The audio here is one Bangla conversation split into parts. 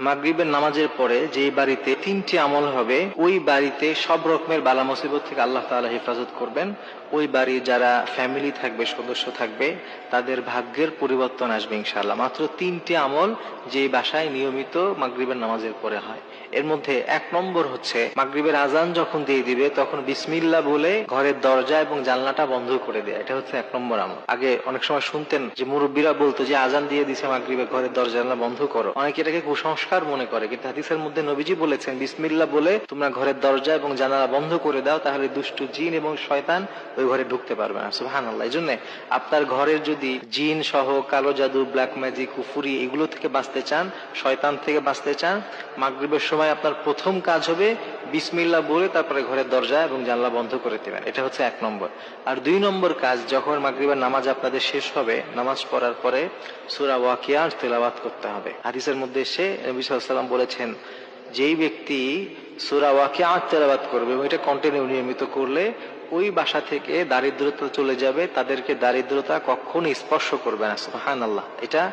মাগরিবের নামাজের পরে যেই বাড়িতে তিনটি আমল হবে, ওই বাড়িতে সব রকমের বালা মুসিবত থেকে আল্লাহ তাআলা হেফাজত করবেন। ওই বাড়ির যারা ফ্যামিলি থাকবে, সদস্য থাকবে, তাদের ভাগ্যের পরিবর্তন আসবে ইনশাআল্লাহ। মাত্র তিনটি আমল যে বাসায় নিয়মিত মাগরিবের নামাজের পরে হয়। এর মধ্যে 1 নম্বর হচ্ছে, মাগরিবের আজান যখন দিয়ে দিবে তখন বিসমিল্লাহ বলে ঘরের দরজা এবং জানলাটা বন্ধ করে দেয়। এটা হচ্ছে 1 নম্বর আমল। আগে অনেক সময় শুনতেন যে মুরব্বীরা বলতো যে আজান দিয়ে দিছে মাগরিবে, ঘরের দরজা জানলা বন্ধ করো। অনেকে এটাকে কুসংস্কার মনে করে, কিন্তু হাদিসের মধ্যে নবীজি বলেছেন বিসমিল্লাহ বলে তোমরা ঘরের দরজা এবং জানালা বন্ধ করে দাও, তাহলে দুষ্ট জিন এবং শয়তান ওই ঘরে ঢুকতে পারবে না। সুবহানাল্লাহ। এই জন্য আপনার ঘরের যদি জিন সহ কালো জাদু, ব্ল্যাক ম্যাজিক, কুফুরি এগুলো থেকে বাঁচতে চান, শয়তান থেকে বাঁচতে চান, মাগরিবের সময় আপনার প্রথম কাজ হবে বিসমিল্লাহ বলে তারপরে ঘরের দরজা এবং জানলা বন্ধ করে দিবেন। এটা হচ্ছে 1 নম্বর। আর 2 নম্বর কাজ, যখন মাগরিবের নামাজ আপনাদের শেষ হবে, নামাজ পড়ার পরে সূরা ওয়াকিয়া তেলাওয়াত করতে হবে। হাদিসের মধ্যে এসে নবী সাল্লাল্লাহু আলাইহি ওয়াসাল্লাম বলেছেন, যেই ব্যক্তি সূরা ওয়াকিয়া তেলাওয়াত করবে এবং এটা কন্টিনিউ নিয়মিত করলে ওই বাসা থেকে দারিদ্রতা চলে যাবে, তাদেরকে দারিদ্রতা কখনো স্পর্শ করবে না। সুবহানাল্লাহ। এটা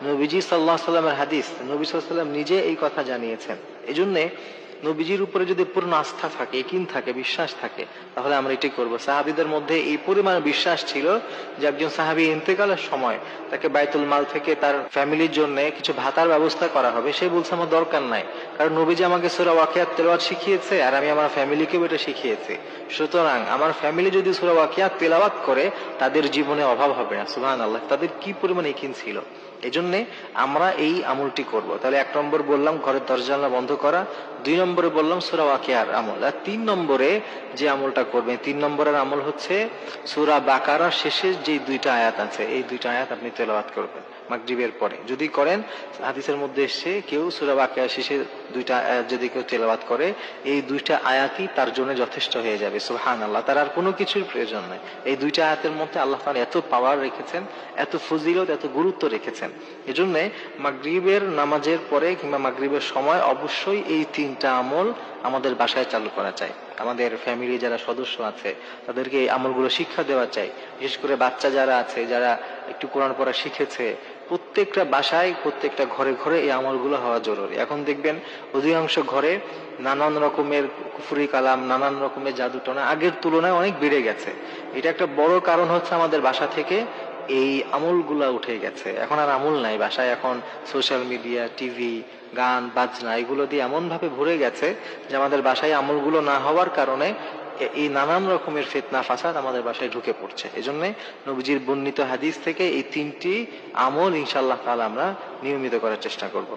নবীজি সাল্লাল্লাহু আলাইহি ওয়াসাল্লামের হাদিস। নবী সাল্লাল্লাহু আলাইহি ওয়াসাল্লাম নিজে এই কথা জানিয়েছেন। এজন্য নবীজির উপরে যদি পূর্ণ আস্থা থাকে, ইকিন থাকে, বিশ্বাস থাকে, তাহলে আমরা এটাই করবো। সাহাবীদের মধ্যে এই পরিমাণ বিশ্বাস ছিল যে একজন সাহাবী ইন্তেকালের সময় তাকে বাইতুল মাল থেকে তার ফ্যামিলির জন্য কিছু ভাতার ব্যবস্থা করা হবে, সে বলছে আমার দরকার নাই, কারণ নবীজি আমাকে সূরা ওয়াকিয়া তেলাওয়াত শিখিয়েছে আর আমি আমার ফ্যামিলিকেও এটা শিখিয়েছি। সুতরাং আমার ফ্যামিলি যদি সূরা ওয়াকিয়া তেলাওয়াত করে তাদের জীবনে অভাব হবে না। সুবহানাল্লাহ। তাদের কি পরিমাণ ইকিন ছিল। এজন্য আমরা এই আমলটি করব। তাহলে 1 নম্বর বললাম ঘরের দরজা জানলা বন্ধ করা, 2 নম্বরে বললাম সূরা ওয়াকিয়ার আমল, আর 3 নম্বরে যে আমলটা করবেন, 3 নম্বরের আমল হচ্ছে সূরা বাকারার শেষের যে 2টা আয়াত আছে, এই 2টা আয়াত আপনি তেলাওয়াত করবেন মাগরিবের পরে। যদি করেন, হাদিসের মধ্যে এসে কেউ সূরা বাকারার শেষের 2টা আয়াত যদি কেউ তেলাওয়াত করে, এই 2টা আয়াতই তার জন্য যথেষ্ট হয়ে যাবে। সুবহানাল্লাহ। তার আর কোনো কিছুর প্রয়োজন নেই। এই 2টা আয়াতের মধ্যে আল্লাহ তাআলা এত পাওয়ার রেখেছেন, এত ফজিলত, এত গুরুত্ব রেখেছেন। এজন্য মাগরিবের নামাজের পরে কিংবা মাগরিবের সময় অবশ্যই এই 3টা আমল আমাদের বাসায় চালু করা চাই। আমাদের ফ্যামিলি যারা সদস্য আছে তাদেরকে এই আমলগুলো শিক্ষা দেওয়া চাই। বিশেষ করে বাচ্চা যারা আছে, যারা একটু কোরআন পড়া শিখেছে, প্রত্যেকটা বাসায়, প্রত্যেকটা ঘরে ঘরে এই আমলগুলো হওয়া জরুরি। এখন দেখবেন অধিকাংশ ঘরে নানান রকমের কুফরি কালাম, নানান রকমের জাদুটনা আগের তুলনায় অনেক বেড়ে গেছে। এটা একটা বড় কারণ হচ্ছে আমাদের বাসা থেকে এই আমলগুলা উঠে গেছে। এখন আর আমল নাই বাসায়। এখন সোশ্যাল মিডিয়া, টিভি, গান বাজনা এগুলো দিয়ে এমন ভাবে ভরে গেছে যে আমাদের বাসায় আমলগুলো না হওয়ার কারণে এই নানান রকমের ফিতনা ফাসাদ আমাদের বাসায় ঢুকে পড়ছে। এজন্য নবীজির বর্ণিত হাদিস থেকে এই 3টি আমল ইনশাআল্লাহ তাআলা আমরা নিয়মিত করার চেষ্টা করব।